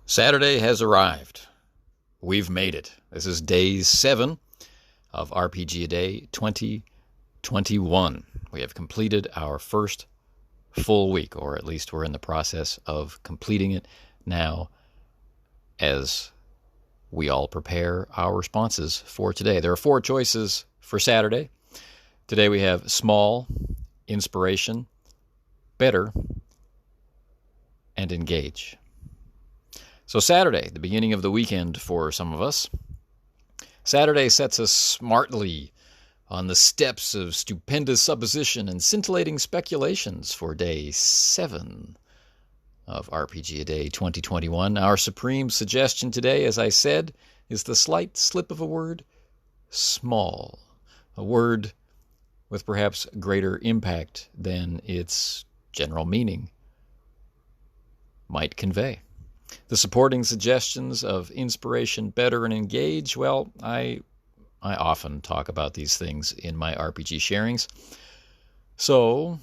Saturday has arrived. We've made it. This is day 7 of RPG A Day 2021. We have completed our first full week, or at least we're in the process of completing it now as we all prepare our responses for today. There are 4 choices for Saturday. Today we have small, inspiration, better, and engage. So Saturday, the beginning of the weekend for some of us. Saturday sets us smartly on the steps of stupendous supposition and scintillating speculations for day 7 of RPG A Day 2021. Our supreme suggestion today, as I said, is the slight slip of a word, small. A word with perhaps greater impact than its general meaning might convey. The supporting suggestions of inspiration, better, and engage, well, I often talk about these things in my RPG sharings. So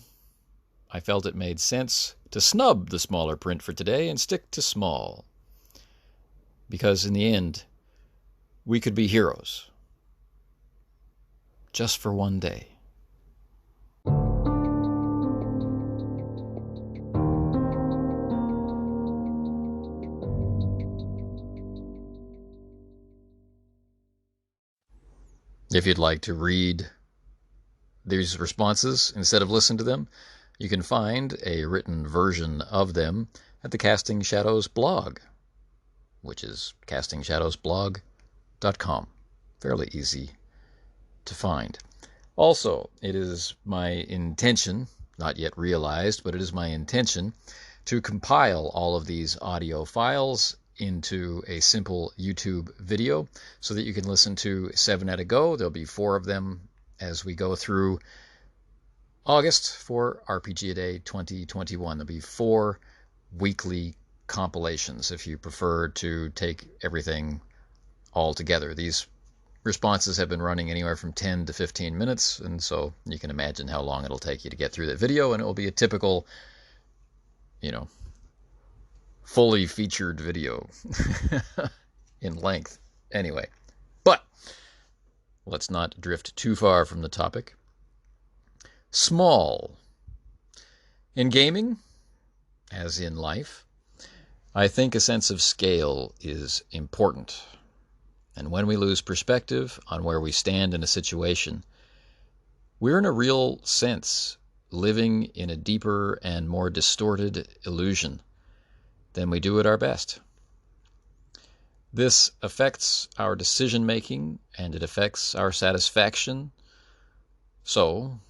I felt it made sense to snub the smaller print for today and stick to small. Because in the end, we could be heroes. Just for one day. If you'd like to read these responses instead of listen to them, you can find a written version of them at the Casting Shadows blog, which is castingshadowsblog.com. Fairly easy to find. Also, it is my intention, not yet realized, but it is my intention to compile all of these audio files into a simple YouTube video so that you can listen to 7 at a go. There'll be 4 of them as we go through August for RPG A Day 2021. There'll be 4 weekly compilations if you prefer to take everything all together. These responses have been running anywhere from 10 to 15 minutes, and so you can imagine how long it'll take you to get through that video, and it will be a typical, fully featured video in length. Anyway, but let's not drift too far from the topic. Small. In gaming, as in life, I think a sense of scale is important. And when we lose perspective on where we stand in a situation, we're in a real sense living in a deeper and more distorted illusion than we do at our best. This affects our decision-making, and it affects our satisfaction. So,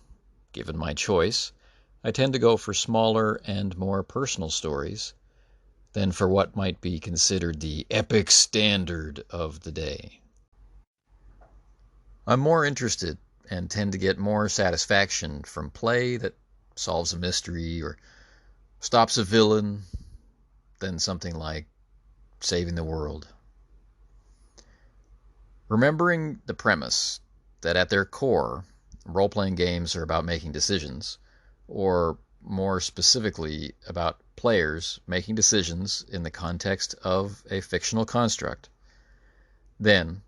given my choice, I tend to go for smaller and more personal stories than for what might be considered the epic standard of the day. I'm more interested and tend to get more satisfaction from play that solves a mystery or stops a villain than something like saving the world. Remembering the premise that at their core, role-playing games are about making decisions, or more specifically about players making decisions in the context of a fictional construct, then,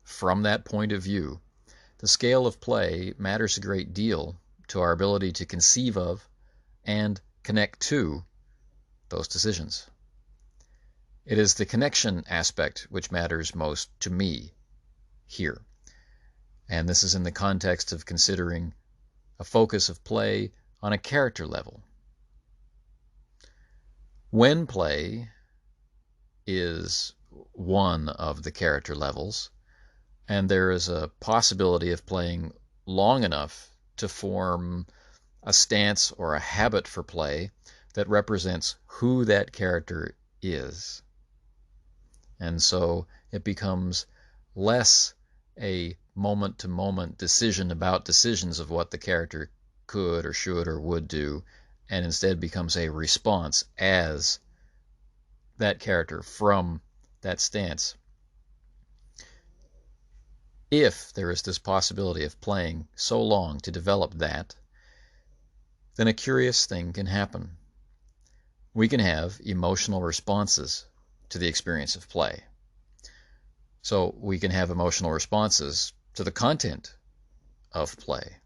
from that point of view, the scale of play matters a great deal to our ability to conceive of and connect to those decisions. It is the connection aspect which matters most to me here. And this is in the context of considering a focus of play on a character level. When play is one of the character levels, and there is a possibility of playing long enough to form a stance or a habit for play that represents who that character is. And so it becomes less a moment-to-moment decision about decisions of what the character could or should or would do, and instead becomes a response as that character from that stance. If there is this possibility of playing so long to develop that, then a curious thing can happen. We can have emotional responses to the experience of play. So we can have emotional responses to the content of play.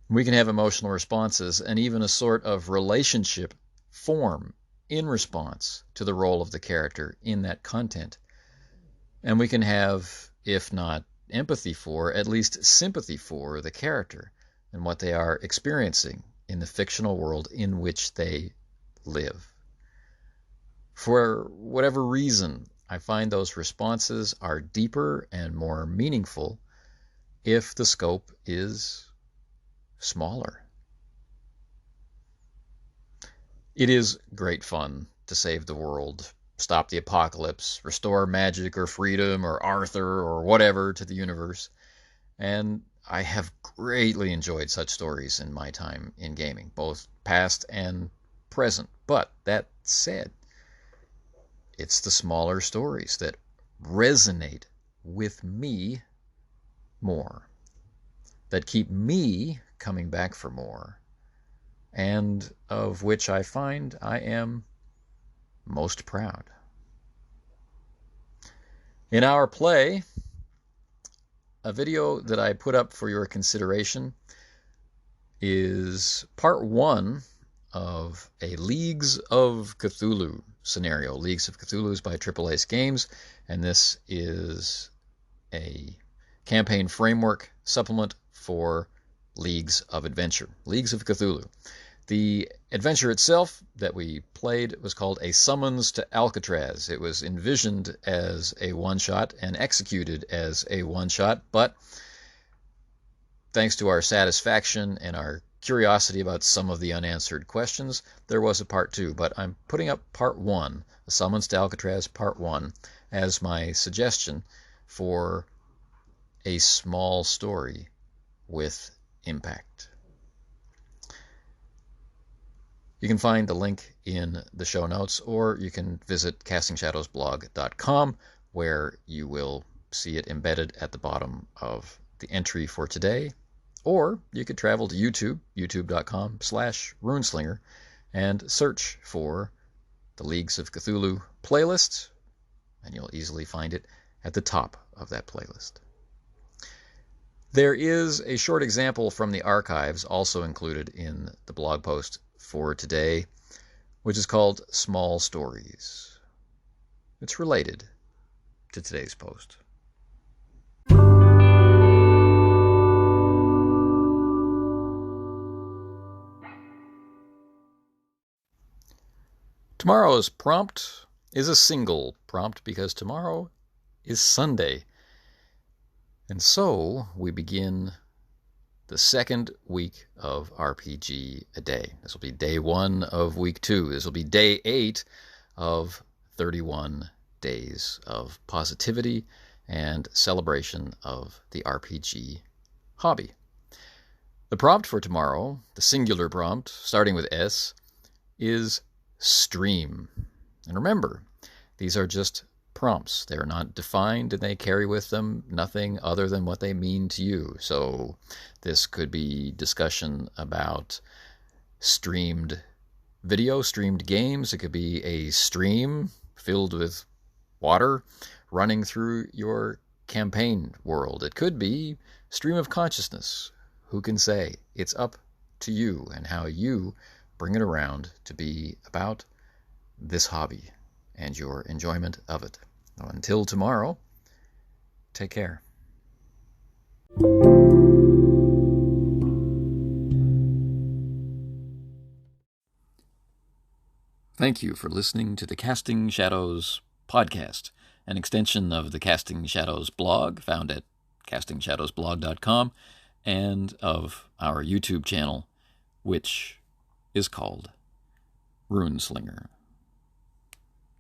We can have emotional responses and even a sort of relationship form in response to the role of the character in that content. And we can have, if not empathy for, at least sympathy for the character and what they are experiencing in the fictional world in which they live. For whatever reason, I find those responses are deeper and more meaningful if the scope is smaller. It is great fun to save the world, stop the apocalypse, restore magic or freedom or Arthur or whatever to the universe. And I have greatly enjoyed such stories in my time in gaming, both past and present. But that said, it's the smaller stories that resonate with me more, that keep me coming back for more, and of which I find I am most proud. In our play, a video that I put up for your consideration is part one of a Leagues of Cthulhu scenario. Leagues of Cthulhu is by Triple Ace Games, and this is a campaign framework supplement for Leagues of Adventure, Leagues of Cthulhu. The adventure itself that we played was called A Summons to Alcatraz. It was envisioned as a one-shot and executed as a one-shot, but thanks to our satisfaction and our curiosity about some of the unanswered questions, there was a part two. But I'm putting up part one, A Summons to Alcatraz part one, as my suggestion for a small story with impact. You can find the link in the show notes, or you can visit castingshadowsblog.com, where you will see it embedded at the bottom of the entry for today. Or you could travel to YouTube, youtube.com/Runeslinger, and search for the Leagues of Cthulhu playlist, and you'll easily find it at the top of that playlist. There is a short example from the archives also included in the blog post for today, which is called Small Stories. It's related to today's post. Tomorrow's prompt is a single prompt because tomorrow is Sunday. And so we begin the second week of RPG a Day. This will be day 1 of week 2. This will be day 8 of 31 days of positivity and celebration of the RPG hobby. The prompt for tomorrow, the singular prompt, starting with S, is stream. And remember, these are just prompts. They are not defined, and they carry with them nothing other than what they mean to you. So this could be discussion about streamed video, streamed games. It could be a stream filled with water running through your campaign world. It could be stream of consciousness. Who can say? It's up to you and how you bring it around to be about this hobby and your enjoyment of it. Until tomorrow, take care. Thank you for listening to the Casting Shadows podcast, an extension of the Casting Shadows blog found at castingshadowsblog.com and of our YouTube channel, which is called Runeslinger.